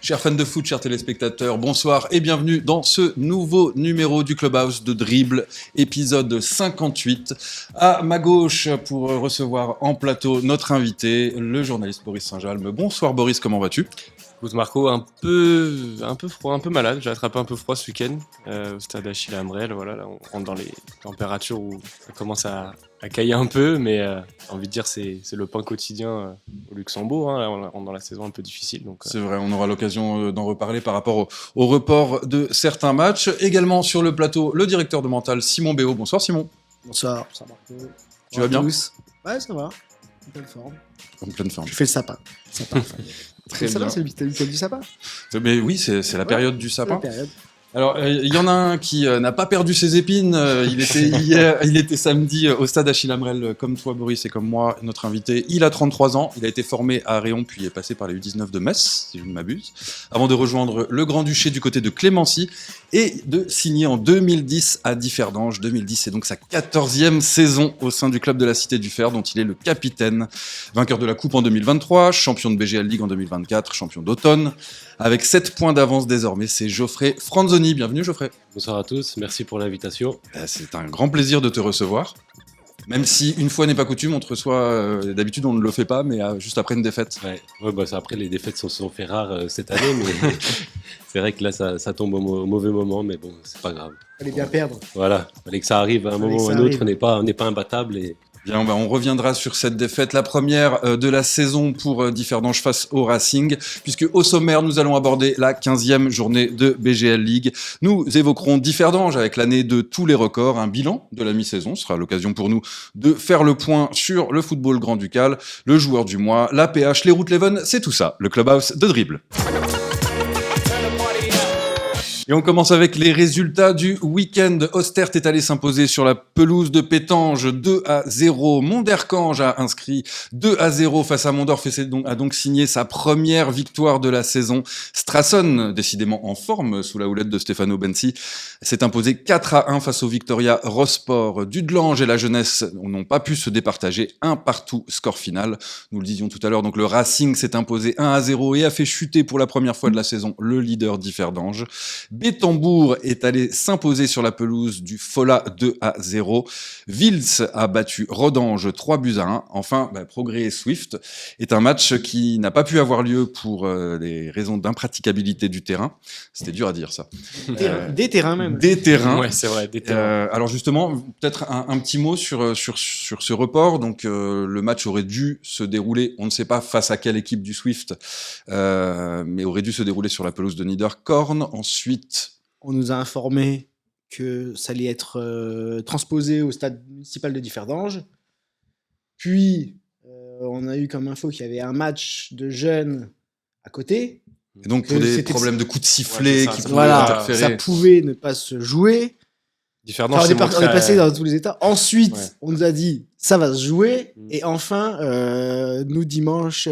Chers fans de foot, chers téléspectateurs, bonsoir et bienvenue dans ce nouveau numéro du Clubhouse de Dribble, épisode 58. À ma gauche, pour recevoir en plateau notre invité, le journaliste Boris Saint-Jalme. Bonsoir Boris, comment vas-tu ? Écoute Marco, un peu froid, un peu malade. J'ai attrapé un peu froid ce week-end au stade Achille Amrel. Voilà, là, on rentre dans les températures où ça commence à cailler un peu, mais j'ai envie de dire c'est le pain quotidien au Luxembourg. Hein. Là, on rentre dans la saison un peu difficile. Donc, C'est vrai, on aura l'occasion d'en reparler par rapport au report de certains matchs. Également sur le plateau, le directeur de Mental, Simon Béot. Bonsoir Simon. Bonsoir, ça Marco. Tu vas bien ? Ouais, ça va. En pleine forme. En pleine forme. Je fais le sapin. Très ça bien. va, c'est le week-end du sapin. Mais oui, c'est la période du sapin. La période. Alors, il y en a un qui n'a pas perdu ses épines. Il était samedi au stade Achille Amrel, comme toi, Boris, et comme moi, notre invité. Il a 33 ans. Il a été formé à Réon, puis est passé par les U19 de Metz, si je ne m'abuse, avant de rejoindre le Grand-Duché du côté de Clémency et de signer en 2010 à Differdange. 2010, c'est donc sa 14e saison au sein du club de la Cité du Fer, dont il est le capitaine. Vainqueur de la Coupe en 2023, champion de BGL League en 2024, champion d'automne. Avec 7 points d'avance désormais, c'est Geoffrey Franzoni. Bienvenue Geoffrey. Bonsoir à tous, merci pour l'invitation. C'est un grand plaisir de te recevoir. Même si une fois n'est pas coutume, on te reçoit, d'habitude on ne le fait pas, mais juste après une défaite. Ouais, bah, après les défaites se sont fait rares cette année, mais c'est vrai que là ça tombe au mauvais moment, mais bon, c'est pas grave. Fallait bien perdre. Voilà, fallait que ça arrive à un moment ou à un autre, on n'est pas imbattable. Et... Bien, on reviendra sur cette défaite, la première de la saison pour Differdange face au Racing, puisque au sommaire, nous allons aborder la 15e journée de BGL League. Nous évoquerons Differdange avec l'année de tous les records, un bilan de la mi-saison. Ce sera l'occasion pour nous de faire le point sur le football grand-ducal, le joueur du mois, la PH, les routes Leven, c'est tout ça, le Clubhouse de Dribble. Et on commence avec les résultats du week-end. Ostert est allé s'imposer sur la pelouse de Pétange 2-0. Monderkange a inscrit 2-0 face à Mondorf et a donc signé sa première victoire de la saison. Strasson, décidément en forme sous la houlette de Stefano Benzi, s'est imposé 4-1 face au Victoria Rosport. Dudelange et la jeunesse n'ont pas pu se départager. 1-1 score final. Nous le disions tout à l'heure, donc le Racing s'est imposé 1-0 et a fait chuter pour la première fois de la saison le leader Differdange. Bétambourg est allé s'imposer sur la pelouse du Fola 2-0. Vils a battu Rodange 3-1. Enfin, Progrès et Swift est un match qui n'a pas pu avoir lieu pour des raisons d'impraticabilité du terrain. C'était dur à dire ça. Des terrains même. Des terrains. Ouais, c'est vrai, des terrains. Alors justement, peut-être un petit mot sur ce report. Donc le match aurait dû se dérouler, on ne sait pas face à quelle équipe du Swift, mais aurait dû se dérouler sur la pelouse de Niederkorn. Ensuite, on nous a informé que ça allait être transposé au stade municipal de Differdange. Puis, on a eu comme info qu'il y avait un match de jeunes à côté. Et donc, pour des problèmes de coups de sifflet qui pouvaient voilà, interférer. ça pouvait ne pas se jouer. Differdange, on est passé dans tous les états. Ensuite, on nous a dit ça va se jouer. Et enfin, nous, dimanche,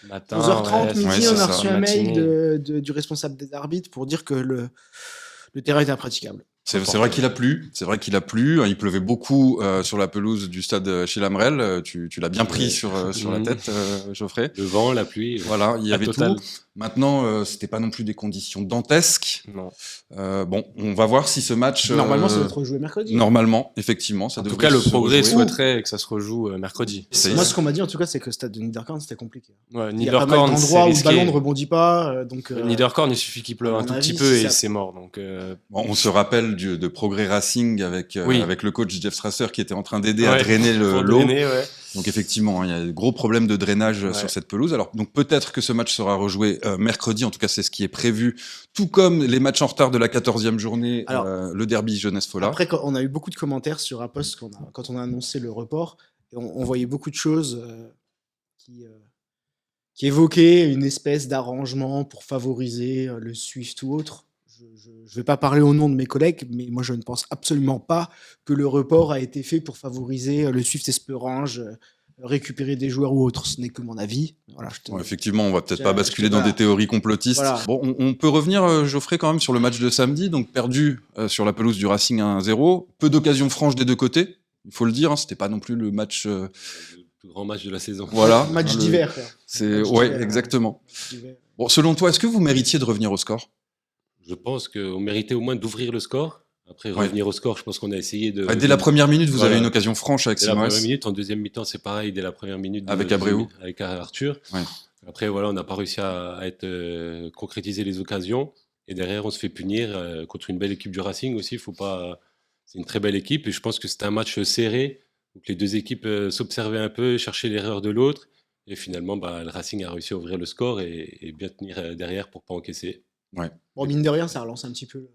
matin, 11h30, midi, on a reçu un matinée. mail du responsable des arbitres pour dire que le terrain était impraticable. C'est vrai qu'il a plu. C'est vrai qu'il a plu. Il pleuvait beaucoup sur la pelouse du stade Achille Amrel. Tu l'as bien pris sur la tête, Geoffrey. Le vent, la pluie. Voilà, il y avait total. tout. Maintenant, c'était pas non plus des conditions dantesques. Non. On va voir si ce match. Normalement, ça doit être rejoué mercredi. Normalement, effectivement, ça En tout devrait cas, le se Progrès rejouer. souhaiterait que ça se rejoue mercredi. Moi, ce qu'on m'a dit, en tout cas, c'est que le stade de Niederkorn, c'était compliqué. Ouais, Il y a pas mal Niederkorn, c'est d'endroits où le ballon ne risqué. rebondit pas. Donc, Niederkorn, il suffit qu'il pleuve à un mon tout avis, petit peu si et ça- c'est mort. Donc, On se rappelle de Progrès Racing avec le coach Jeff Strasser qui était en train d'aider à Ouais, drainer pour l'eau. drainer, ouais. Donc effectivement, il y a de gros problèmes de drainage sur cette pelouse. Alors donc peut-être que ce match sera rejoué mercredi, en tout cas c'est ce qui est prévu, tout comme les matchs en retard de la 14e journée, Alors, le derby Jeunesse-Fola. après, on a eu beaucoup de commentaires sur un post quand on a annoncé le report. Et on voyait beaucoup de choses qui évoquaient une espèce d'arrangement pour favoriser le Swift ou autre. Je ne vais pas parler au nom de mes collègues, mais moi je ne pense absolument pas que le report a été fait pour favoriser le Swift Esperange, récupérer des joueurs ou autre. Ce n'est que mon avis. Voilà, Effectivement, on va peut-être Je- pas basculer dans voilà. des théories complotistes. Voilà. Bon, on peut revenir, Geoffrey, quand même sur le match de samedi, donc perdu sur la pelouse du Racing 1-0. Peu d'occasions franches des deux côtés, il faut le dire, hein, c'était pas non plus le match... Le plus grand match de la saison. Voilà. Match hein, d'hiver. quoi. C'est Match ouais, d'hiver, exactement. match d'hiver. Bon, selon toi, est-ce que vous méritiez de revenir au score? Je pense qu'on méritait au moins d'ouvrir le score. Après, Ouais. revenir au score, je pense qu'on a essayé de. Dès la première minute, vous Voilà. avez une occasion franche avec Dès la première Simoes. minute, en deuxième mi-temps, c'est pareil, dès la première minute. Avec deuxième Abreu. mi- Avec Arthur. Ouais. Après, voilà, on n'a pas réussi à être, concrétiser les occasions. Et derrière, on se fait punir contre une belle équipe du Racing aussi. Faut pas... C'est une très belle équipe. Et je pense que c'était un match serré. Donc les deux équipes s'observaient un peu, cherchaient l'erreur de l'autre. Et finalement, le Racing a réussi à ouvrir le score et bien tenir derrière pour pas encaisser. Bon, mine de rien, ça relance un petit peu.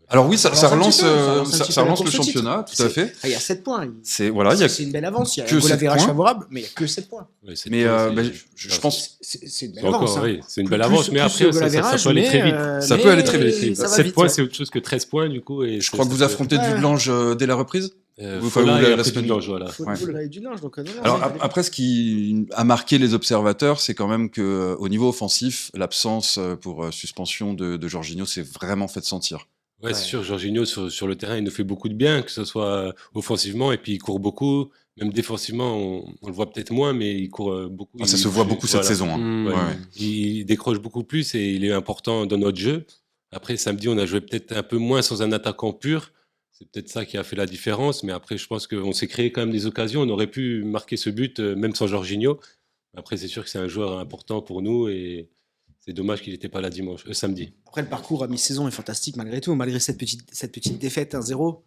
Alors oui, ça relance, un petit ça peu la relance le course au titre. championnat, tout à fait. Il y a 7 points. C'est voilà, il y a C'est une belle avance. Il y a que un goal 7 average points. favorable, mais il n'y a que 7 points. Ouais, cette Mais fois, je pense C'est une belle c'est encore, avance. Hein. oui, c'est une belle Plus- avance, plus mais le après, goal ça average, peut aller mais, très vite. Ça mais peut aller très vite. ça va 7 vite, points, ouais. c'est autre chose que 13 points, du coup. Et je crois que vous affrontez Dudelange dès la reprise. Faut Folla là, et et la après semaine- Dudelange, voilà. Football et du linge, donc non, Alors ça va aller après, ce qui a marqué les observateurs, c'est quand même que au niveau offensif, l'absence pour suspension de Jorginho s'est vraiment fait sentir. Ouais, c'est sûr, Jorginho sur le terrain, il nous fait beaucoup de bien, que ce soit offensivement, et puis il court beaucoup. Même défensivement, on le voit peut-être moins, mais il court beaucoup. Ça se voit beaucoup cette voilà. saison. Hein. Mmh. Ouais, ouais. Il décroche beaucoup plus et il est important dans notre jeu. Après, samedi, on a joué peut-être un peu moins sans un attaquant pur. C'est peut-être ça qui a fait la différence. Mais après, je pense qu'on s'est créé quand même des occasions. On aurait pu marquer ce but, même sans Jorginho. Après, c'est sûr que c'est un joueur important pour nous et c'est dommage qu'il n'était pas là samedi. Après, le parcours à mi-saison est fantastique malgré tout, malgré cette petite défaite 1-0.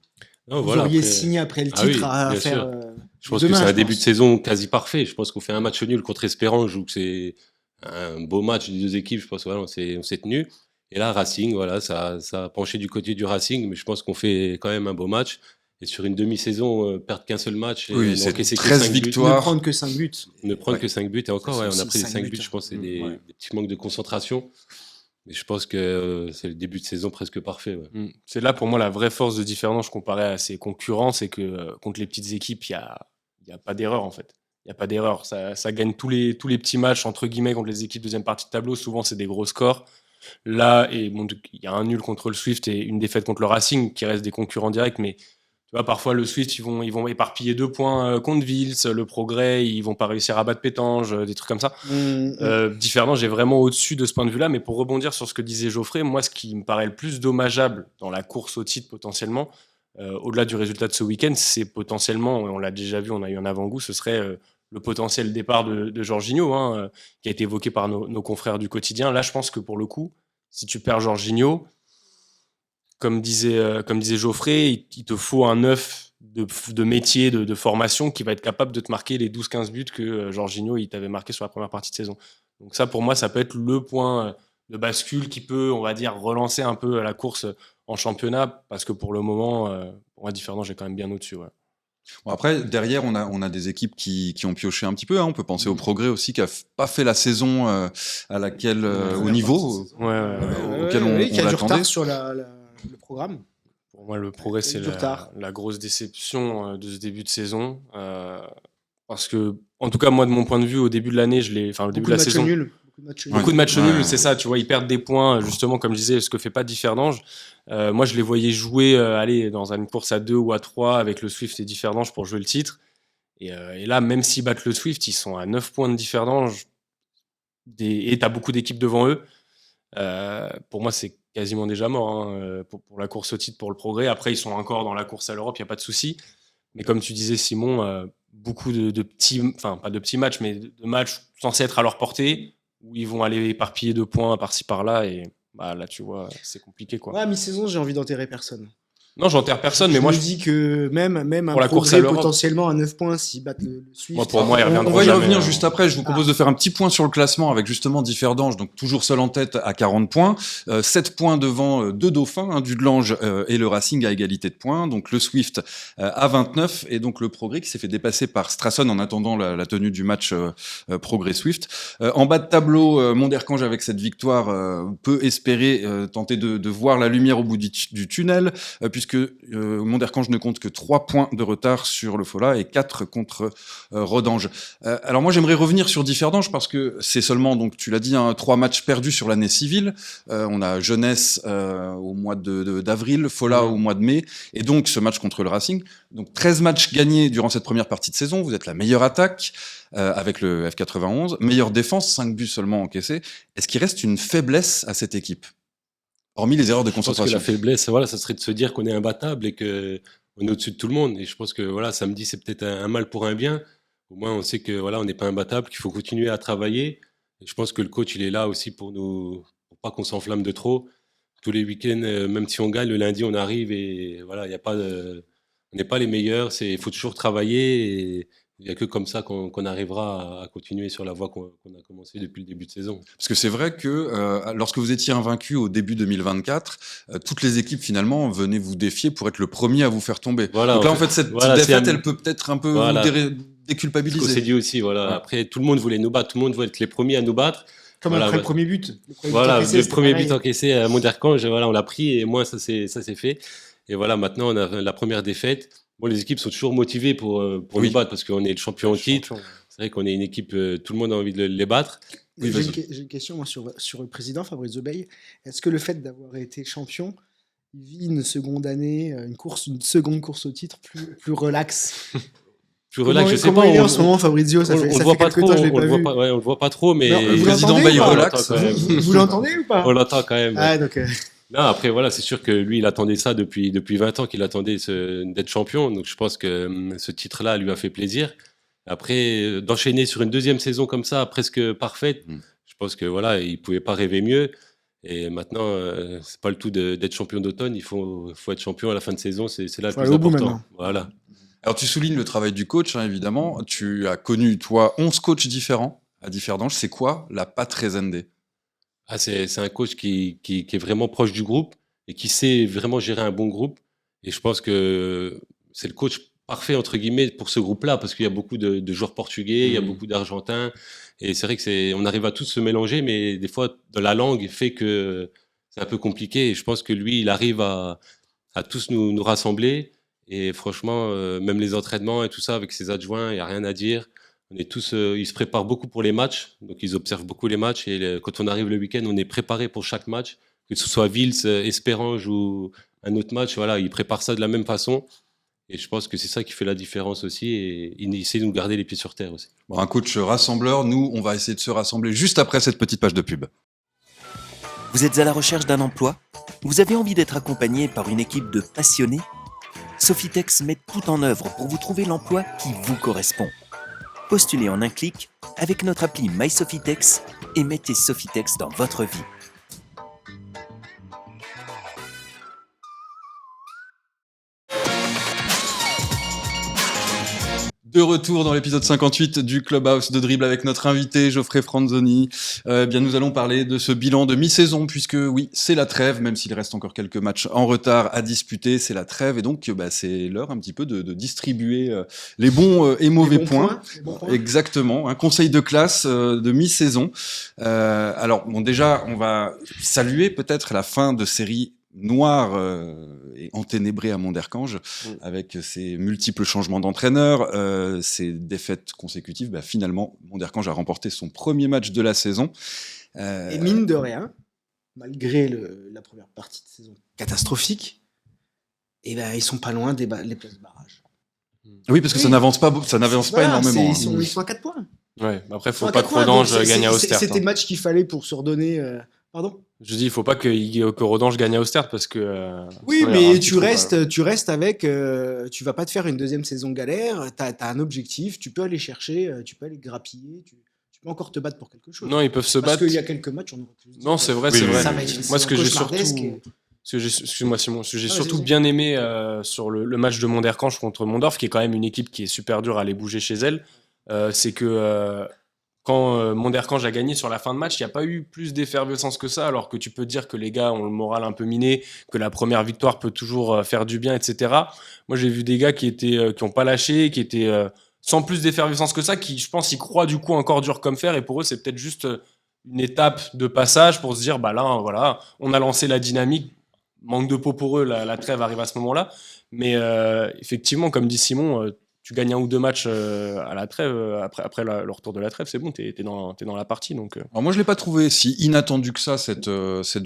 Non, Vous voilà, auriez après- signé après le Ah oui, titre à bien faire. sûr. Je pense que demain, c'est un je début pense. de saison quasi parfait. Je pense qu'on fait un match nul contre Espérance, où c'est un beau match des deux équipes. Je pense voilà, on s'est tenu. Et là, Racing, voilà, ça a penché du côté du Racing, mais je pense qu'on fait quand même un beau match. Et sur une demi-saison, perdre qu'un seul match, et Oui, c'est encaisser que 13 5 buts, victoires. Ne prendre que 5 buts. ne prendre Ouais. que 5 buts, et encore, C'est ouais, on a aussi pris les 5 5 buts, buts, je pense, c'est des petits manques de concentration. Mais je pense que c'est le début de saison presque parfait. Ouais. Mm. C'est là pour moi la vraie force de Differdange comparé à ses concurrents, c'est que contre les petites équipes, il y a pas d'erreur en fait. Il y a pas d'erreur. Ça gagne tous les petits matchs entre guillemets contre les équipes deuxième partie de tableau. Souvent c'est des gros scores. Là et bon, il y a un nul contre le Swift et une défaite contre le Racing qui restent des concurrents directs, mais tu vois, parfois le Swift ils vont éparpiller 2 points contre Vils, le Progrès ils vont pas réussir à battre Pétange, des trucs comme ça. Différemment, j'ai vraiment au-dessus de ce point de vue-là, mais pour rebondir sur ce que disait Geoffrey, moi, ce qui me paraît le plus dommageable dans la course au titre potentiellement, au-delà du résultat de ce week-end, c'est potentiellement, on l'a déjà vu, on a eu un avant-goût, ce serait le potentiel départ de Jorginho, qui a été évoqué par nos confrères du quotidien. Là, je pense que pour le coup, si tu perds Jorginho, comme disait Geoffrey, il te faut un œuf de métier, de formation qui va être capable de te marquer les 12-15 buts que Jorginho il t'avait marqué sur la première partie de saison. Donc ça, pour moi, ça peut être le point de bascule qui peut, on va dire, relancer un peu la course en championnat, parce que pour le moment, pour moi, Differdange est quand même bien au-dessus. Ouais. Bon, après, derrière, on a des équipes qui ont pioché un petit peu. Hein. On peut penser au Progrès aussi, qui a pas fait la saison à laquelle, au niveau auquel on qui a du l'attendait. retard sur le programme. Pour moi, le Progrès, c'est du retard. la grosse déception de ce début de saison. Parce que, en tout cas, moi, de mon point de vue, au début de l'année, au début de la saison. Beaucoup de matchs nuls, c'est ça, tu vois, ils perdent des points, justement, comme je disais, ce que fait pas Differdange. Moi, je les voyais jouer, aller dans une course à 2 ou à 3 avec le Swift et Differdange pour jouer le titre. Et là, même s'ils battent le Swift, ils sont à 9 points de Differdange. Et t'as beaucoup d'équipes devant eux. Pour moi, c'est quasiment déjà mort pour la course au titre, pour le Progrès. Après, ils sont encore dans la course à l'Europe, il n'y a pas de souci. Mais comme tu disais, Simon, beaucoup de petits, enfin, pas de petits matchs, mais de matchs censés être à leur portée, où ils vont aller éparpiller 2 points par-ci par-là, et là tu vois, c'est compliqué quoi. Ouais, à mi-saison, j'ai envie d'enterrer personne. Non, j'enterre personne, mais je moi me dis que même un pour la course à Progrès l'Europe, potentiellement à 9 points s'ils battent le Swift. Moi, pour moi, ils On reviendront va y jamais, revenir juste après. Je vous Ah. propose de faire un petit point sur le classement avec justement Differdange, donc toujours seul en tête à 40 points. 7 points devant deux dauphins, Dudelange et le Racing à égalité de points. Donc le Swift à 29 et donc le Progrès qui s'est fait dépasser par Strasson en attendant la tenue du match Progrès-Swift. En bas de tableau, Monderkange avec cette victoire peut espérer tenter de voir la lumière au bout du tunnel, puisque puisque Monderkange ne compte que 3 points de retard sur le Fola et 4 contre Rodange. Alors moi, j'aimerais revenir sur Differdange parce que c'est seulement, donc tu l'as dit, 3 matchs perdus sur l'année civile. On a Jeunesse au mois d'avril, Fola au mois de mai, et donc ce match contre le Racing. Donc 13 matchs gagnés durant cette première partie de saison. Vous êtes la meilleure attaque avec le F91, meilleure défense, 5 buts seulement encaissés. Est-ce qu'il reste une faiblesse à cette équipe, hormis les erreurs de Je pense que concentration? la faiblesse, voilà, ça serait de se dire qu'on est imbattable et que on est au-dessus de tout le monde. Et je pense que voilà, samedi, c'est peut-être un mal pour un bien. Au moins, on sait que voilà, on n'est pas imbattable, qu'il faut continuer à travailler. Et je pense que le coach, il est là aussi pour nous, pour pas qu'on s'enflamme de trop. Tous les week-ends, même si on gagne, le lundi, on arrive et voilà, il y a pas de, on n'est pas les meilleurs. Il faut toujours travailler et il n'y a que comme ça qu'on arrivera à continuer sur la voie qu'on a commencé depuis le début de saison. Parce que c'est vrai que lorsque vous étiez invaincu au début 2024, toutes les équipes finalement venaient vous défier pour être le premier à vous faire tomber. Voilà, Donc là, en fait, cette voilà, défaite, c'est elle peut peut-être un peu voilà. vous Ce qu'on s'est déculpabiliser. dit aussi, voilà. Ouais. Après, tout le monde voulait nous battre, tout le monde voulait être les premiers à nous battre. Comme Voilà, après ouais. le premier but. Voilà, encaissé, le c'était premier pareil. but encaissé à Monderkange, voilà, on l'a pris et moins ça s'est fait. Et voilà, maintenant on a la première défaite. Bon, les équipes sont toujours motivées pour Oui. nous battre parce qu'on est le champion en titre. C'est vrai qu'on est une équipe, tout le monde a envie de les battre. Oui, J'ai vas-y. j'ai une question moi, sur le président Fabrice Zebeil. Est-ce que le fait d'avoir été champion, il vit une seconde année, une seconde course au titre plus relax? Plus relax, je sais pas. Comment il est en ce moment, Fabrizio? Ça on fait le voit pas quelques trop, temps, je l'ai on pas le voit vu. pas, ouais, on le voit pas trop, mais Non, vous président l'entendez Baye ou pas relax. On l'entend quand même. Vous l'entendez ou pas? On l'entend quand même. Ah, donc, Non, après, voilà, c'est sûr que lui, il attendait ça depuis 20 ans qu'il attendait d'être champion. Donc, je pense que ce titre-là lui a fait plaisir. Après, d'enchaîner sur une deuxième saison comme ça, presque parfaite, je pense que voilà, il pouvait pas rêver mieux. Et maintenant, c'est pas le tout d'être champion d'automne. Il faut être champion à la fin de saison. C'est là le Faut plus aller au bout important. maintenant. Voilà. Alors tu soulignes le travail du coach, hein, évidemment. Tu as connu, toi, 11 coachs différents à Differdange. C'est quoi la patte Rezende? Ah, c'est un coach qui est vraiment proche du groupe et qui sait vraiment gérer un bon groupe. Et je pense que c'est le coach parfait, entre guillemets, pour ce groupe-là, parce qu'il y a beaucoup de joueurs portugais, il y a beaucoup d'Argentins. Et c'est vrai que on arrive à tous se mélanger, mais des fois, de la langue fait que c'est un peu compliqué. Et je pense que lui, il arrive à tous nous rassembler. Et franchement, même les entraînements et tout ça, avec ses adjoints, il n'y a rien à dire. On est tous, ils se préparent beaucoup pour les matchs, donc ils observent beaucoup les matchs. Et quand on arrive le week-end, on est préparé pour chaque match, que ce soit Vils, Espérange ou un autre match. Voilà, ils préparent ça de la même façon. Et je pense que c'est ça qui fait la différence aussi. Et il essaie de nous garder les pieds sur terre aussi. Bon, un coach rassembleur. Nous, on va essayer de se rassembler juste après cette petite page de pub. Vous êtes à la recherche d'un emploi? Vous avez envie d'être accompagné par une équipe de passionnés? Sofitex met tout en œuvre pour vous trouver l'emploi qui vous correspond. Postulez en un clic avec notre appli MySofitex et mettez Sofitex dans votre vie. De retour dans l'épisode 58 du Clubhouse de Dribble avec notre invité Geoffrey Franzoni. Bien, nous allons parler de ce bilan de mi-saison puisque oui, c'est la trêve, même s'il reste encore quelques matchs en retard à disputer, c'est la trêve et donc c'est l'heure un petit peu de distribuer les bons et mauvais points. Les bons points. Exactement, un conseil de classe de mi-saison. Alors bon, déjà, on va saluer peut-être la fin de série noire et enténébrée à Monderkange, avec ses multiples changements d'entraîneur, ses défaites consécutives. Finalement, Monderkange a remporté son premier match de la saison. Et mine de rien, malgré la première partie de saison catastrophique, ils sont pas loin des les places de barrage. Oui, parce que ça n'avance pas, pas énormément. Ils sont à 4 points. Ouais, après, faut Ils sont à pas 4 que points, Rodange donc gagne à Ostert. C'était le match qu'il fallait pour se redonner. Pardon? Je dis, il faut pas que Rodange gagne à Ostert parce que. Oui, sinon, il y aura un mais petit tu restes avec. Tu vas pas te faire une deuxième saison galère. T'as un objectif. Tu peux aller chercher. Tu peux aller grappiller. Tu peux encore te battre pour quelque chose. Non, ils peuvent se Parce battre. qu'il y a quelques matchs, on aurait pu se dire, Non, c'est vrai, Oui, c'est oui, vrai. ça va être une Moi, ce que saison j'ai surtout. cauchemardesque et- Excuse-moi Simon, ce que j'ai Ah, surtout vas-y. bien aimé sur le match de Monderkange contre Mondorf, qui est quand même une équipe qui est super dure à aller bouger chez elle, c'est que quand Monderkange a gagné sur la fin de match, il n'y a pas eu plus d'effervescence que ça, alors que tu peux dire que les gars ont le moral un peu miné, que la première victoire peut toujours faire du bien, etc. Moi, j'ai vu des gars qui ont pas lâché, qui étaient sans plus d'effervescence que ça, qui, je pense, y croient du coup encore dur comme fer, et pour eux, c'est peut-être juste une étape de passage pour se dire, là, voilà, on a lancé la dynamique. manque de peau pour eux, la trêve arrive à ce moment-là. Mais effectivement, comme dit Simon, tu gagnes 1 ou 2 matchs à la trêve, après le retour de la trêve, c'est bon, t'es dans la partie. Donc, Alors moi, je l'ai pas trouvé si inattendu que ça, cette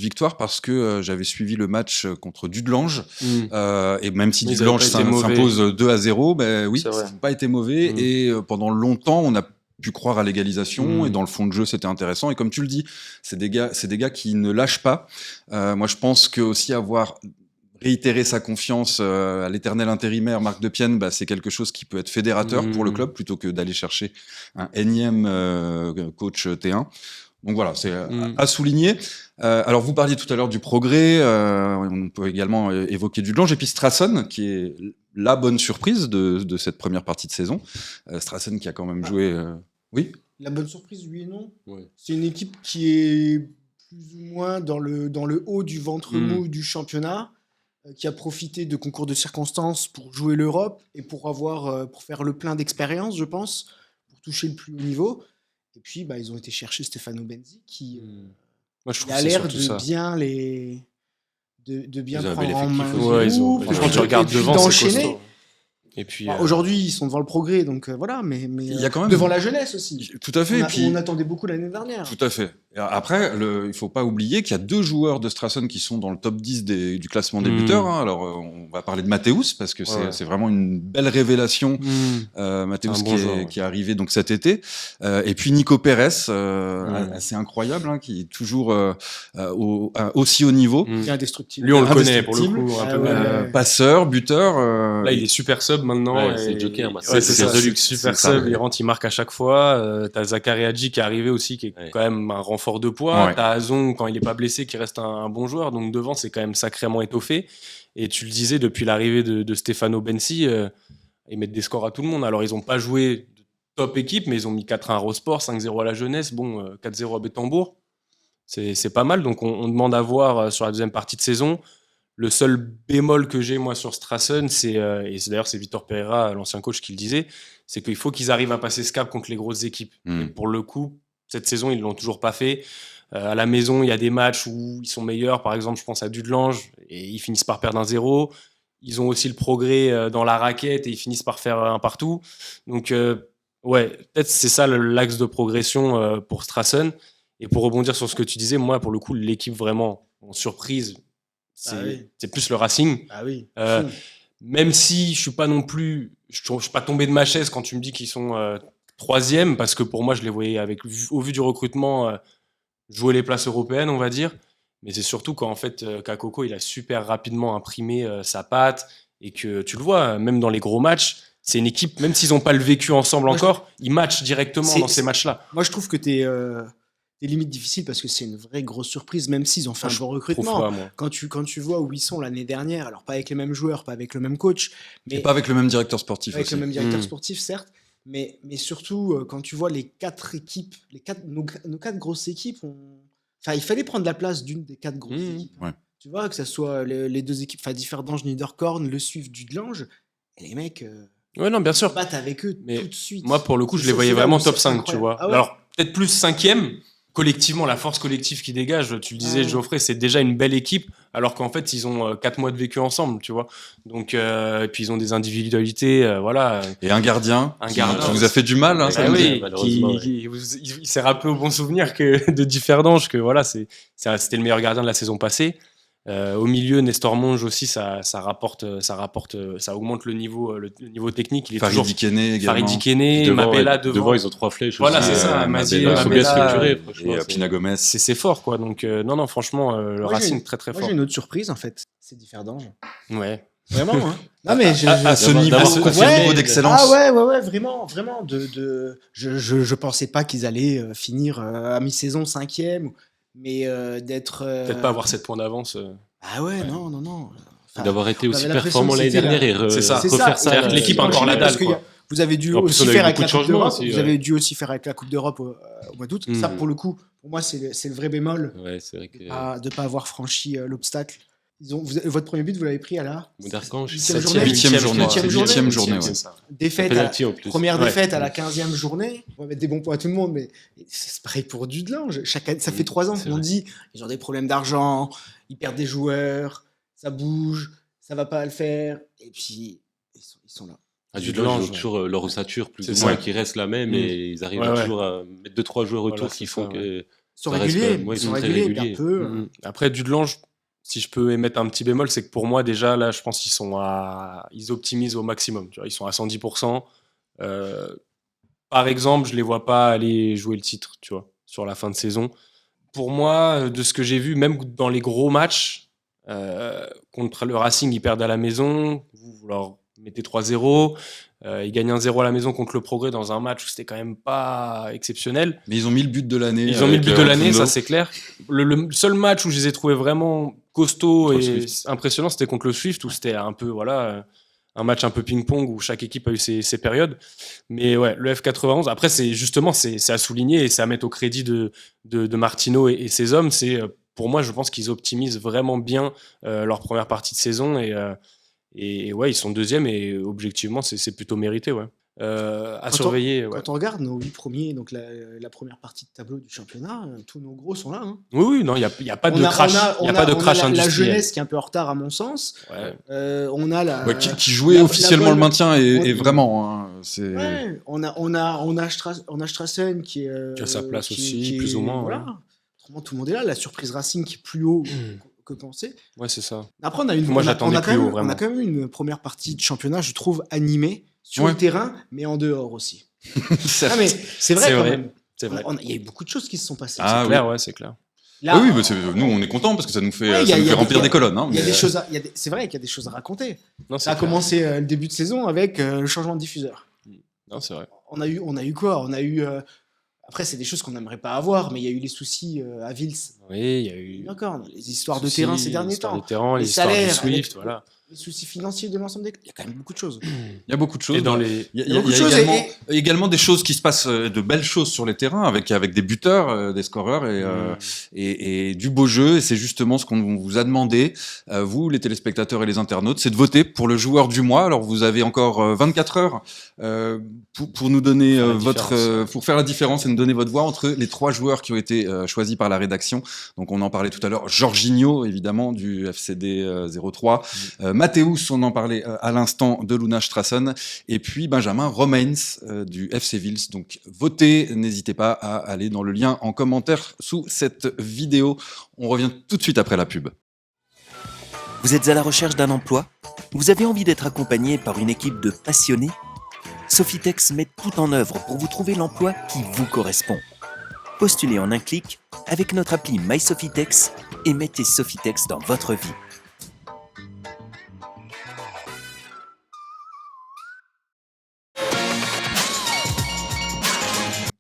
victoire, parce que j'avais suivi le match contre Dudelange, et même si Ils Dudelange avaient pas été mauvais. s'impose 2-0, ben oui, C'est vrai. ça n'a pas été mauvais, Mm. et pendant longtemps, on a pu croire à l'égalisation, Mm. et dans le fond de jeu, c'était intéressant. Et comme tu le dis, c'est des gars qui ne lâchent pas. Moi, je pense que aussi avoir réitérer sa confiance à l'éternel intérimaire Marc Depienne, bah, c'est quelque chose qui peut être fédérateur pour le club plutôt que d'aller chercher un énième coach T1. Donc voilà, c'est à souligner. Alors vous parliez tout à l'heure du progrès, on peut également évoquer Dudelange et puis Strassen qui est la bonne surprise de cette première partie de saison. Strassen qui a quand même joué... Oui. La bonne surprise, oui et non. Ouais. C'est une équipe qui est plus ou moins dans le haut du ventre mou du championnat, qui a profité de concours de circonstances pour jouer l'Europe et pour faire le plein d'expérience, je pense, pour toucher le plus haut niveau. Et puis, bah, ils ont été chercher Stefano Benzi, qui Moi, je trouve a que c'est l'air surtout de ça. bien Ils ont un prendre bel en main. effectif le aussi. groupe, Franchement, tu et regardes puis devant, c'est d'enchaîner. costaud. Et puis, Bah, aujourd'hui, ils sont devant le progrès, donc voilà, mais Il y a quand même- devant la jeunesse aussi. Tout à fait. Et puis... On attendait beaucoup l'année dernière. Tout à fait. Et après, il faut pas oublier qu'il y a 2 joueurs de Strassen qui sont dans le top 10 du classement des buteurs. Hein. Alors, on va parler de Mathéus, parce que c'est vraiment une belle révélation. Mathéus qui est arrivé donc cet été. Et puis Nico Pérez, assez incroyable, hein, qui est toujours aussi haut niveau. C'est indestructible. Lui, on le connaît pour le Indestructible. coup. Un Ah peu ouais. même. Passeur, buteur. Là, il est super sub maintenant. Ouais, c'est et- Joker, bah, ouais, c'est c'est ça. de luxe, Super c'est ça, sub, ouais. il rentre, il marque à chaque fois. T'as Zachary Hadji qui est arrivé aussi, qui est Ouais. quand même un renfort de poids. Ouais. T'as Azon, quand il est pas blessé, qui reste un bon joueur. Donc devant, c'est quand même sacrément étoffé. Et tu le disais, depuis l'arrivée de Stefano Benzi, ils mettent des scores à tout le monde. Alors, ils ont pas joué de top équipe, mais ils ont mis 4-1 à Rosport, 5-0 à la Jeunesse, 4-0 à Bétambourg. C'est pas mal. Donc, on demande à voir sur la deuxième partie de saison. Le seul bémol que j'ai, moi, sur Strassen, d'ailleurs, c'est Vitor Pereira, l'ancien coach, qui le disait, c'est qu'il faut qu'ils arrivent à passer ce cap contre les grosses équipes. Et pour le coup, cette saison, ils l'ont toujours pas fait. À la maison, il y a des matchs où ils sont meilleurs. Par exemple, je pense à Dudelange, et ils finissent par perdre 1-0. Ils ont aussi le progrès dans la raquette, et ils finissent par faire un partout. Donc, ouais, peut-être c'est ça l'axe de progression pour Strassen. Et pour rebondir sur ce que tu disais, moi, pour le coup, l'équipe vraiment en surprise, c'est plus le Racing. Ah oui. Même si je suis pas non plus, je suis pas tombé de ma chaise quand tu me dis qu'ils sont 3e, parce que pour moi, je les voyais au vu du recrutement jouer les places européennes, on va dire. Mais c'est surtout qu'en fait, Kakoko, il a super rapidement imprimé sa patte, et que tu le vois, même dans les gros matchs, c'est une équipe, même s'ils n'ont pas le vécu ensemble encore, ils matchent directement dans ces matchs-là. Moi, je trouve que t'es limite difficile parce que c'est une vraie grosse surprise, même s'ils ont fait un bon recrutement. Pas, moi. Quand tu vois où ils sont l'année dernière, alors pas avec les mêmes joueurs, pas avec le même coach, mais Et pas avec le même directeur sportif avec aussi. le même directeur sportif, certes, mais surtout quand tu vois les 4 équipes, nos 4 grosses équipes, enfin, il fallait prendre la place d'une des 4 grosses équipes. Ouais. Tu vois, que ce soit les 2 équipes, enfin, Differdange, Niederkorn, le Suif, Dudelange, et les mecs Ouais, non, bien sûr. battent avec eux Mais tout de suite. Moi, pour le coup, je les C'est voyais là vraiment où top c'est 5, tu incroyable. vois. Ah ouais. Alors, peut-être plus 5e. Collectivement, la force collective qui dégage, tu le disais, Geoffrey, c'est déjà une belle équipe, alors qu'en fait, ils ont 4 mois de vécu ensemble, tu vois. Donc, et puis ils ont des individualités, voilà. Et un gardien, Un qui gardien. vous a fait du mal. Hein, Ah ça nous oui, malheureusement, il s'est rappelé au bon souvenir de Differdange, que voilà, c'était le meilleur gardien de la saison passée. Au milieu, Nestor Monge aussi, ça augmente le niveau technique. Il est Farid toujours Dikene également. Farid Dikene, Mabella devant. ils ont 3 flèches. Voilà, aussi. c'est ça, Mazier, Ils sont bien Mabella, structurés, franchement. Et Pina Gomez. C'est fort, quoi. Donc, non, franchement, le Moi, j'ai Racing, une- très, très Moi, fort. j'ai une autre surprise, en fait. C'est Differdange. Ouais. Vraiment, hein. Non, mais À ce D'avoir- niveau, d'avoir à ce confirmé, niveau d'excellence. Ah ouais, vraiment. Je pensais pas qu'ils allaient finir à mi-saison 5e, mais d'être. Peut-être pas avoir 7 points d'avance. Ah ouais, non. Enfin, D'avoir été on aussi avait l'impression performant que l'année c'était dernière et C'est ça. refaire ça. C'est-à-dire que l'équipe a encore la dalle, Parce que quoi. vous avez dû En plus, aussi on a eu faire avec beaucoup la de Coupe changements d'Europe. aussi, Vous ouais. avez dû aussi faire avec la Coupe d'Europe au mois d'août. Ça, pour le coup, pour moi, c'est le vrai bémol Ouais, c'est vrai que. de pas avoir franchi l'obstacle. Votre premier but, vous l'avez pris à la Mounderkange, 8e journée. Huitième journée, Huitième c'est huitième journée, c'est ouais. ça. Défaite, penalty en plus. première Ouais. défaite à la 15e journée. On va mettre des bons points à tout le monde, mais c'est pareil pour Dudelange. Ça fait 3 ans C'est qu'on vrai. dit ils ont des problèmes d'argent, ils perdent des joueurs, ça bouge, ça va pas le faire. Et puis, ils sont là. Dudelange, ils ont toujours leur ossature plus C'est ou ça. moins qui reste la même et ils arrivent Ouais. toujours à mettre 2-3 joueurs Voilà, autour c'est qui ça, font ouais. que Ils sont ça reste réguliers, quand même- ouais, ils sont très réguliers, réguliers. un peu. Après, Dudelange, si je peux émettre un petit bémol, c'est que pour moi, déjà, là, je pense qu'ils ils optimisent au maximum. Tu vois, ils sont à 110%. Par exemple, je les vois pas aller jouer le titre, tu vois, sur la fin de saison. Pour moi, de ce que j'ai vu, même dans les gros matchs, contre le Racing, ils perdent à la maison, vous leur mettez 3-0, ils gagnent 1-0 à la maison contre le Progrès dans un match où c'était quand même pas exceptionnel. Mais ils ont mis le but de l'année. Ils ont mis le avec, but de l'année, Rotundo. ça c'est clair. Le seul match où je les ai trouvés vraiment costauds Contre le et Swift. impressionnants, c'était contre le Swift, où c'était un peu, un match un peu ping-pong où chaque équipe a eu ses périodes. Mais ouais, le F91, après, c'est à souligner et c'est à mettre au crédit de Martino et ses hommes. Pour moi, je pense qu'ils optimisent vraiment bien leur première partie de saison et ouais, ils sont deuxième et objectivement, c'est plutôt mérité, ouais. À surveiller. Ouais. Quand on regarde nos 8 premiers, donc la première partie de tableau du championnat, tous nos gros sont là. Hein. Oui, non, il n'y a pas de crash. Il n'y a pas de crash la industriel. jeunesse qui est un peu en retard, à mon sens. Ouais. On a la. Ouais, qui jouait la officiellement bonne- le maintien et on- vraiment. Hein, c'est... Ouais, on a Strassen qui est. Qui a sa place aussi, plus ou moins, Voilà. ouais. Autrement, tout le monde est là. La surprise Racing qui est plus haut que pensé. Ouais, c'est ça. Après, Moi, j'attendais plus haut, on vraiment. a quand même eu une première partie de championnat, je trouve, animée sur Ouais. le terrain, mais en dehors aussi. Certes. Ah, mais c'est vrai C'est quand vrai. même. C'est vrai. Il y a eu beaucoup de choses qui se sont passées. Ah, C'est clair, ouais, c'est clair. Là, Ah oui, bah, nous on est contents parce que ça nous fait, Ouais, ça nous fait il y remplir a- des colonnes. Hein, il y a mais- des choses c'est vrai qu'il y a des choses à raconter. Non, Ça a c'est clair. commencé le début de saison avec le changement de diffuseur. Non, c'est vrai. On a eu quoi? On a eu. Après, c'est des choses qu'on n'aimerait pas avoir, mais il y a eu les soucis à Vils. Oui, il y a eu. Encore, les histoires de soucis, terrain ces derniers l'histoire temps. des terrains, Les l'histoire du salaires, Swift, avec- voilà. Les soucis financiers de l'ensemble des. Il y a quand même beaucoup de choses. Il y a beaucoup de choses. Et dans les. Il y a, Il y a beaucoup de il y a choses également, également des choses qui se passent, de belles choses sur les terrains avec des buteurs, des scoreurs et du beau jeu. Et c'est justement ce qu'on vous a demandé, vous, les téléspectateurs et les internautes, c'est de voter pour le joueur du mois. Alors vous avez encore 24 heures pour nous donner Faire la votre, différence. pour faire la différence et nous donner votre voix entre les 3 joueurs qui ont été choisis par la rédaction. Donc on en parlait tout à l'heure, Jorginho évidemment du FCD 03, Mathéus, on en parlait à l'instant, de Luna Strassen, et puis Benjamin Romains du FC Vils. Donc votez, n'hésitez pas à aller dans le lien en commentaire sous cette vidéo. On revient tout de suite après la pub. Vous êtes à la recherche d'un emploi? Vous avez envie d'être accompagné par une équipe de passionnés? Sofitex met tout en œuvre pour vous trouver l'emploi qui vous correspond. Postulez en un clic avec notre appli MySofitex et mettez Sofitex dans votre vie.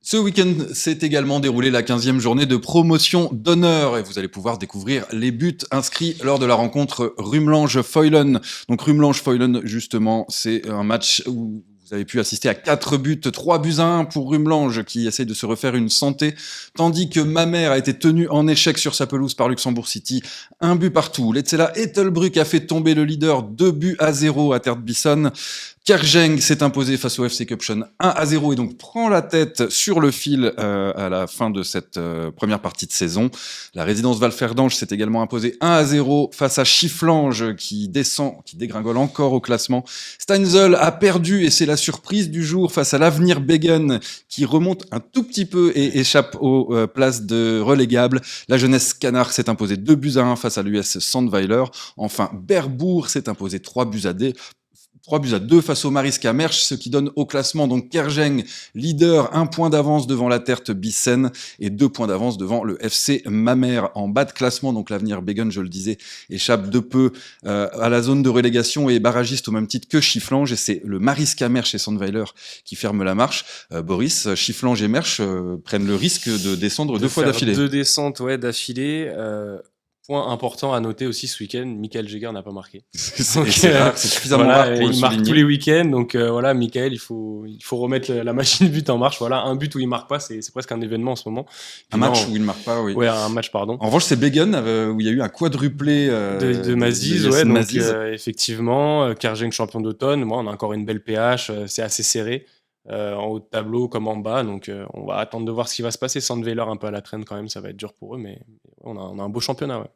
Ce week-end s'est également déroulé la 15e journée de promotion d'honneur et vous allez pouvoir découvrir les buts inscrits lors de la rencontre Rumelange-Feulen. Donc Rumelange-Feulen, justement, c'est un match où vous avez pu assister à 4 buts, 3 buts à 1 pour Rumelange qui essaie de se refaire une santé, tandis que Mamers a été tenu en échec sur sa pelouse par Luxembourg City, 1 but partout. L'Etzela Ettelbruck a fait tomber le leader 2 buts à 0 à Tertbisson. Kerjeng s'est imposé face au FC Cupchen 1-0 et donc prend la tête sur le fil à la fin de cette première partie de saison. La résidence Valferdange s'est également imposée 1-0 face à Chifflange qui dégringole encore au classement. Steinzel a perdu et c'est la surprise du jour face à l'Avenir Begen qui remonte un tout petit peu et échappe aux places de relégables. La jeunesse Canard s'est imposée 2 buts à 1 face à l'US Sandweiler. Enfin, Berbourg s'est imposé 3 buts à 2 face au Mariska Mersch, ce qui donne au classement donc Kerjeng, leader, 1 point d'avance devant la Terte Bissen et 2 points d'avance devant le FC Mamers. En bas de classement, donc l'Avenir Begen, je le disais, échappe de peu à la zone de relégation et est barragiste au même titre que Chifflange et c'est le Mariska Mersch et Sandweiler qui ferment la marche. Boris, Chifflange et Mersch prennent le risque de descendre 2 fois faire d'affilée. 2 descentes d'affilée. Point important à noter aussi ce week-end, Michael Jagger n'a pas marqué. C'est rare, c'est suffisamment Voilà, rare pour le il marque souligner. tous les week-ends, donc voilà, Michael, il faut remettre la machine but en marche. Voilà, un but où il marque pas, c'est presque un événement en ce moment. Un match où il ne marque pas, oui. Ouais, un match, pardon. En revanche, c'est Begen où il y a eu un quadruplé De Maziz, de ouais, Yassine donc Maziz. effectivement, Kerjeng champion d'automne, moi on a encore une belle PH, c'est assez serré, en haut de tableau comme en bas, donc on va attendre de voir ce qui va se passer. Sandweiler un peu à la traîne quand même, ça va être dur pour eux, mais on a un beau championnat, ouais.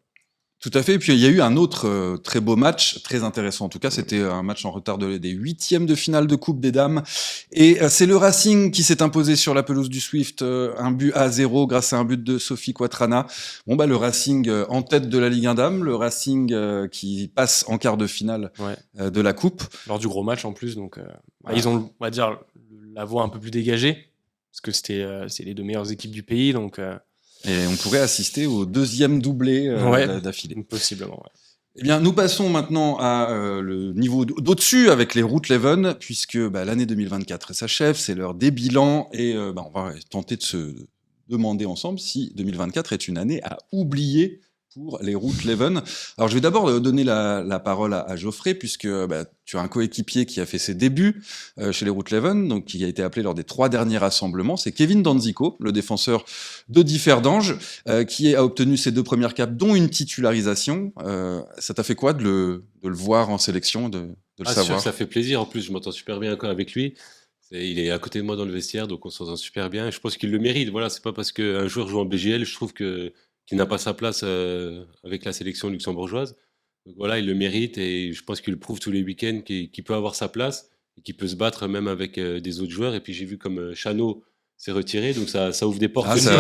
Tout à fait. Et puis il y a eu un autre très beau match, très intéressant. En tout cas, c'était un match en retard des huitièmes de finale de Coupe des Dames. Et c'est le Racing qui s'est imposé sur la pelouse du Swift, 1-0 grâce à un but de Sophie Quatrana. Bon bah le Racing en tête de la Ligue 1 Dames, le Racing qui passe en quart de finale de la Coupe. Lors du gros match en plus, donc Voilà. ils ont, on va dire, la voie un peu plus dégagée parce que c'est les deux meilleures équipes du pays, donc Et on pourrait assister au deuxième doublé d'affilée. possiblement. Ouais. Eh bien, nous passons maintenant à le niveau d'au-dessus avec les Route Leven, puisque l'année 2024 s'achève, c'est l'heure des bilans, et on va tenter de se demander ensemble si 2024 est une année à oublier pour les Route Leven. Alors, je vais d'abord donner la parole à Geoffrey, puisque tu as un coéquipier qui a fait ses débuts chez les Route Leven, donc qui a été appelé lors des 3 derniers rassemblements. C'est Kevin Danzico, le défenseur de Differdange, qui a obtenu ses 2 premières capes, dont une titularisation. Ça t'a fait quoi de le voir en sélection, de le Sûr savoir? que ça fait plaisir. En plus, je m'entends super bien encore avec lui. Il est à côté de moi dans le vestiaire, donc on s'entend super bien. Je pense qu'il le mérite. Voilà, c'est pas parce qu'un joueur joue en BGL, je trouve qu'il n'a pas sa place avec la sélection luxembourgeoise. Donc voilà, il le mérite et je pense qu'il le prouve tous les week-ends qu'il peut avoir sa place et qu'il peut se battre même avec des autres joueurs. Et puis j'ai vu comme Chano s'est retiré, donc ça ouvre des portes. Ça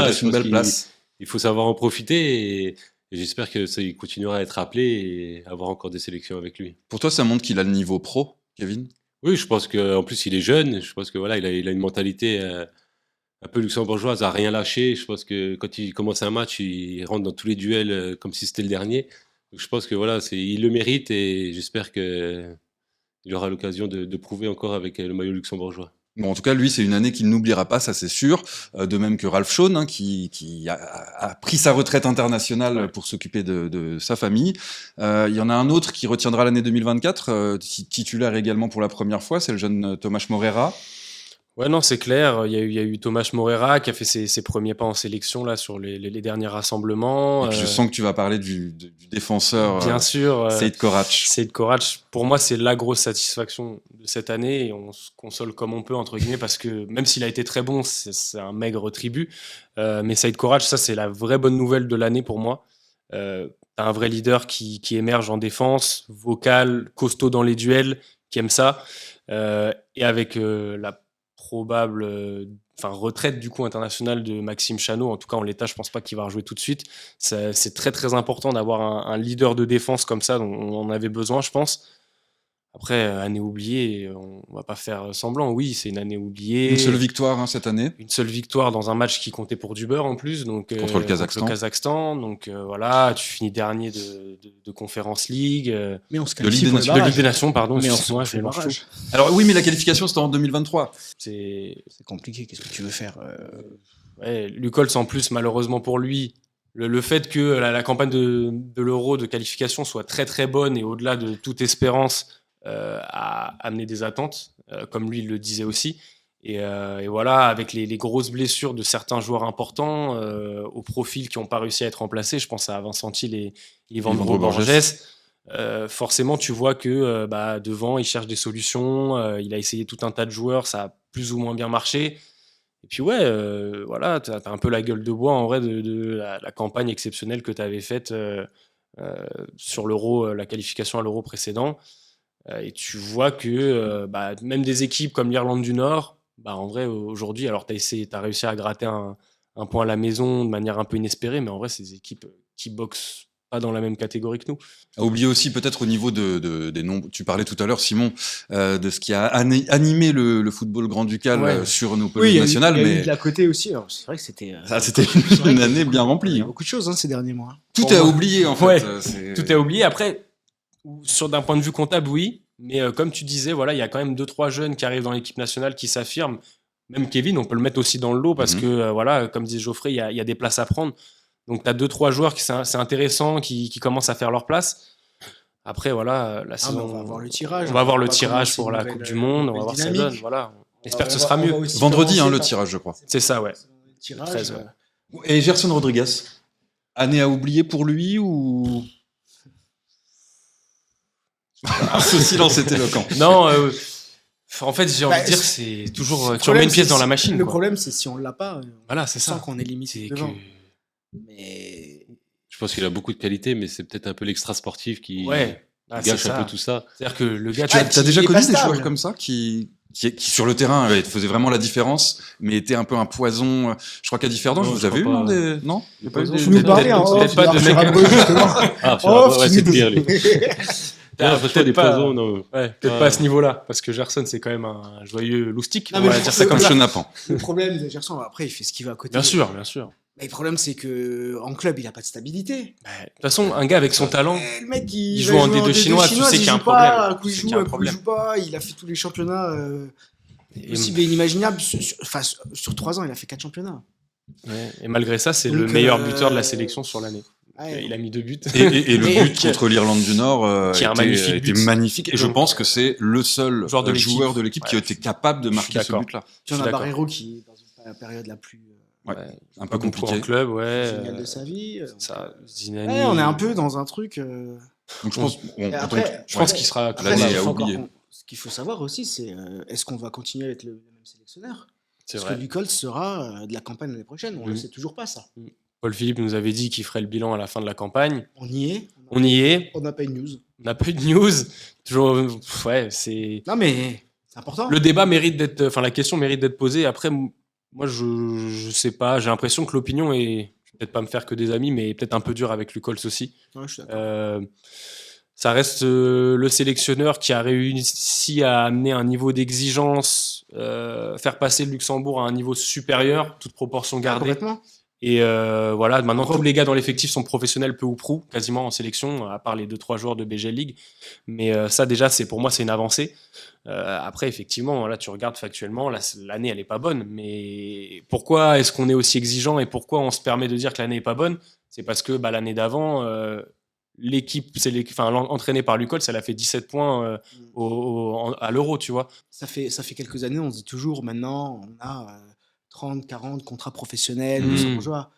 laisse une belle place. Il faut savoir en profiter et j'espère qu'il continuera à être appelé et avoir encore des sélections avec lui. Pour toi, ça montre qu'il a le niveau pro, Kevin? Oui, je pense qu'en plus il est jeune. Je pense que voilà, il a une mentalité un peu luxembourgeoise, à rien lâcher. Je pense que quand il commence un match, il rentre dans tous les duels comme si c'était le dernier. Donc je pense que voilà, il le mérite et j'espère qu'il aura l'occasion de prouver encore avec le maillot luxembourgeois. Bon, en tout cas, lui, c'est une année qu'il n'oubliera pas, ça c'est sûr. De même que Ralph Shawn, qui a pris sa retraite internationale pour s'occuper de sa famille. Il y en a un autre qui retiendra l'année 2024, titulaire également pour la première fois, c'est le jeune Thomas Morera. Ouais, non, c'est clair. Il y a eu Thomas Morera qui a fait ses premiers pas en sélection là sur les derniers rassemblements. Et puis je sens que tu vas parler du défenseur bien sûr, Seyd Korac. Seyd Korac, pour moi, c'est la grosse satisfaction de cette année et on se console comme on peut, entre guillemets, parce que même s'il a été très bon, c'est un maigre tribut. Mais Seyd Korac, ça, c'est la vraie bonne nouvelle de l'année pour moi. T'as un vrai leader qui émerge en défense, vocal, costaud dans les duels, qui aime ça. Et avec la probable retraite du coup internationale de Maxime Chano, en tout cas en l'état je pense pas qu'il va rejouer tout de suite. C'est très très important d'avoir un leader de défense comme ça, dont on en avait besoin je pense. Après, année oubliée, on va pas faire semblant, oui c'est une année oubliée. Une seule victoire cette année. Une seule victoire dans un match qui comptait pour du beurre en plus, donc contre le Kazakhstan. Donc voilà, tu finis dernier de Conference League, Mais on se De qualifie Ligue pour des le de barrage. Ligue des Nations, pardon, Mais on excuse-moi, se je mélange tout. Alors oui, mais la qualification c'était en 2023. C'est C'est compliqué, qu'est-ce que tu veux faire ouais, Lucols en plus, malheureusement pour lui, le fait que la campagne de l'Euro de qualification soit très très bonne et au-delà de toute espérance a amené des attentes, comme lui il le disait aussi. Et voilà, avec les grosses blessures de certains joueurs importants au profil qui n'ont pas réussi à être remplacés, je pense à Vincent Thiel et Ivandro Borges. Forcément, tu vois que devant, il cherche des solutions. Il a essayé tout un tas de joueurs, ça a plus ou moins bien marché. Et puis voilà, t'as un peu la gueule de bois en vrai de la campagne exceptionnelle que tu avais faite sur l'Euro, la qualification à l'Euro précédent. Et tu vois que même des équipes comme l'Irlande du Nord, en vrai aujourd'hui, alors t'as réussi à gratter un point à la maison de manière un peu inespérée, mais en vrai c'est des équipes qui boxent pas dans la même catégorie que nous. À oublier aussi peut-être au niveau des noms. Tu parlais tout à l'heure, Simon, de ce qui a animé le football grand-ducal sur nos pelouses nationales. Il y a eu Mais de la côté aussi. Alors, c'est vrai que c'était. c'était c'est vrai une que- année bien Il y remplie. a beaucoup de choses ces derniers mois. Tout Pour est à moi. oublier en fait. Ouais, C'est- Tout est oublié. Après, d'un point de vue comptable, oui. Mais comme tu disais, voilà, il y a quand même 2-3 jeunes qui arrivent dans l'équipe nationale qui s'affirment. Même Kevin, on peut le mettre aussi dans le lot parce que, voilà, comme disait Geoffrey, il y a des places à prendre. Donc, tu as 2-3 joueurs qui c'est intéressant, qui commencent à faire leur place. Après, voilà, la saison. On va avoir le tirage. On va avoir le pas tirage commencer pour une la nouvelle- Coupe du Monde. On va nouvelle voir ce que ça dynamique. donne. Voilà. J'espère que ce On va- sera on va mieux. aussi Vendredi, commencer le par- tirage, je crois. C'est ça, ouais. Le tirage, 13, ouais. Et Gerson Rodriguez, année à oublier pour lui ou ce silence est éloquent. Non, en fait, j'ai envie Bah, de dire, c'est toujours. Le Tu remets une problème, pièce c'est- dans la machine. Le quoi. problème, c'est si on l'a pas, Voilà, c'est on sent ça. qu'on est limite C'est devant. que. Mais Je pense qu'il a beaucoup de qualité, mais c'est peut-être un peu l'extra sportif qui c'est gâche un ça. peu tout ça. C'est-à-dire que le gars, Tu as puis déjà il est connu pas des stable. joueurs comme ça qui sur le terrain faisaient vraiment la différence, mais étaient un peu un poison. Je crois qu'à Differdange, Non, vous je avez eu crois non, pas. des... Non Il y a pas eu Tu des- Tu nous parlais peut-être- en peut-être off pas de d'Arthur mec- Rimbaud, justement. Ah, Oh, c'est fini de- pire, lui. Peut-être Toi, des pas- poisons, non. Ouais, peut-être pas à ce niveau-là, parce que Gerson, c'est quand même un joyeux loustic. Non, on mais va je dire pense ça que comme Comme ça. Chenapan. Le problème de Gerson, après, il fait ce qu'il veut à côté. Bien sûr, bien sûr. Mais le problème, c'est que en club, il a pas de stabilité. De toute façon, un gars avec son talent, Le mec, il joue va en jouer D2 chinois, tu sais qu'il y a un joue pas, problème. un coup il Tu sais joue, qu'il y a un un coup il problème. joue pas. Il a fait tous les championnats et, possibles et inimaginables. Sur 3 ans, il a fait 4 championnats. et malgré ça, c'est le Donc, meilleur buteur de la sélection sur l'année. Ouais. Il a mis 2 buts. Et le Mais- but contre l'Irlande du Nord Qui est un magnifique était but. magnifique. Et je pense que c'est le seul Joueur de l'équipe. joueur de l'équipe qui a Ouais. été capable de Je suis marquer ce d'accord. but-là. Tu Je en suis as d'accord. Barreiro qui est dans une période la plus Ouais. Un peu Pas beaucoup compliqué. en club, ouais. géniale de sa vie. Ça, Zinani. Ouais, on est un peu dans un truc. Donc je pense, Et après, Je pense qu'il sera après, l'année ce à qu'il faut oublier. ce qu'il faut savoir aussi, c'est est-ce qu'on va continuer avec le même sélectionneur? C'est Parce vrai. que Ducol sera de la campagne l'année prochaine. On ne Mhm. sait toujours pas ça. Paul Philippe nous avait dit qu'il ferait le bilan à la fin de la campagne. On y est. On y est. On n'a pas une news. On n'a pas eu de news. Toujours, ouais, c'est. Non, mais c'est important. Le débat mérite d'être. Enfin, la question mérite d'être posée. Après, moi, je sais pas. J'ai l'impression que l'opinion est. Je vais peut-être pas me faire que des amis, mais peut-être un peu dur avec Lucols aussi. Ouais, je suis d'accord. Ça reste le sélectionneur qui a réussi à amener un niveau d'exigence, faire passer le Luxembourg à un niveau supérieur, toute proportion gardée. Complètement. Et voilà, maintenant tous les gars dans l'effectif sont professionnels peu ou prou, quasiment en sélection, à part les 2-3 joueurs de BGL League. Mais ça déjà, pour moi, c'est une avancée. Après, effectivement, là, tu regardes factuellement, l'année, elle est pas bonne. Mais pourquoi est-ce qu'on est aussi exigeant et pourquoi on se permet de dire que l'année est pas bonne? C'est parce que l'année d'avant, l'équipe, entraînée par Lucols, elle a fait 17 points à l'Euro, tu vois. Ça fait quelques années, on se dit toujours, maintenant, on a 30, 40 contrats professionnels, 200 joueurs.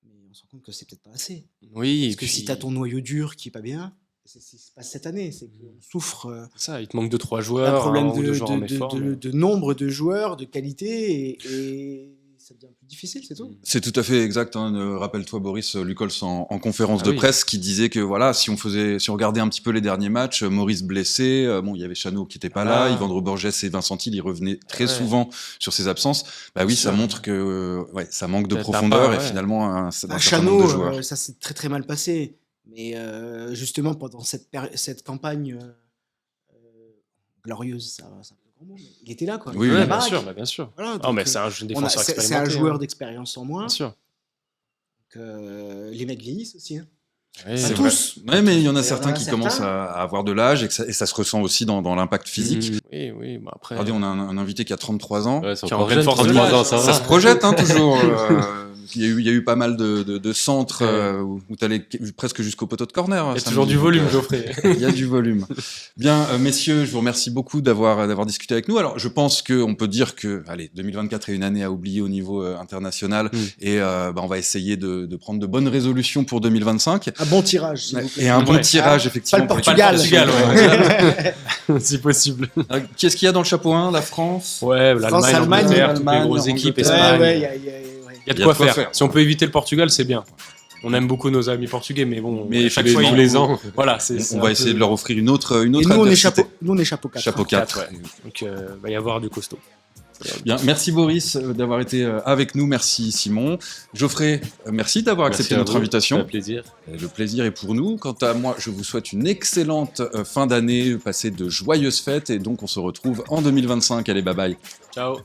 Mais on se rend compte que c'est peut-être pas assez. Oui, Parce que si tu as ton noyau dur qui est pas bien, c'est ce qui se passe cette année. C'est qu'on souffre ça, il te manque 2-3 d'un joueurs, problème un ou deux joueurs en effort. de nombre de joueurs, de qualité, et ça devient plus difficile, c'est tout. C'est tout à fait exact. Hein. Rappelle-toi Boris Lucols en conférence Ah de oui. presse qui disait que voilà, si on regardait un petit peu les derniers matchs, Maurice blessé, il y avait Chano qui était pas là, Ah. Yvan Borges et Vincent Hill, ils revenaient très Ouais. souvent sur ses absences. Bah oui, ça sûr. montre que ça manque de T'as profondeur pas, et ouais. finalement un certain Chano, nombre de joueurs. ça s'est très très mal passé. Mais justement, pendant cette campagne glorieuse, c'est un peu grand mot, mais il était là, quoi. Oui, Il oui, avait la bien baraque. sûr, bien sûr. Voilà, Non, donc, mais c'est un défenseur c'est expérimenté. un joueur hein. d'expérience en moins. Bien sûr. Donc, les mecs vieillissent aussi. Hein. Ouais, Pas C'est tous. vrai. Ouais, mais il y en a Il y en certains a qui certains. commencent à avoir de l'âge et ça se ressent aussi dans l'impact physique. Oui, oui. Après, Regardez, on a un invité qui a 33 ans. Ouais, c'est Qui est en encore pleine jeune, force de 33 l'âge. ans, ça Ça va. se projette hein, toujours. Il y a eu pas mal de centres où tu allais presque jusqu'au poteau de corner. il y a samedi. toujours du volume, Geoffrey. Il y a du volume. Bien, messieurs, je vous remercie beaucoup d'avoir discuté avec nous. Alors, je pense qu'on peut dire que, allez, 2024 est une année à oublier au niveau international et on va essayer de prendre de bonnes résolutions pour 2025. Un bon tirage, s'il vous plaît. Et un bon Ouais. tirage, effectivement. Pas le pour les Portugal. ouais. Si possible. Qu'est-ce qu'il y a dans le chapeau 1? La France? Ouais, France, l'Allemagne, Allemagne, l'Angleterre, toutes les Allemagne, grosses équipes, Angleterre. Espagne. Ouais, Il y a de quoi faire. Si on peut éviter le Portugal, c'est bien. On aime beaucoup nos amis portugais, mais bon, Mais chaque tous fois, les ils ans, les ans. Voilà, On va essayer de leur offrir une autre Et nous, on est adversité. chapeau 4. Chapeau 4. ouais. Donc, va y avoir du costaud. Bien, merci Boris d'avoir été avec nous, merci Simon. Geoffrey, merci d'avoir Merci accepté à notre vous, invitation. c'est un plaisir. Et le plaisir est pour nous. Quant à moi, je vous souhaite une excellente fin d'année, passez de joyeuses fêtes et donc on se retrouve en 2025. Allez, bye bye. Ciao.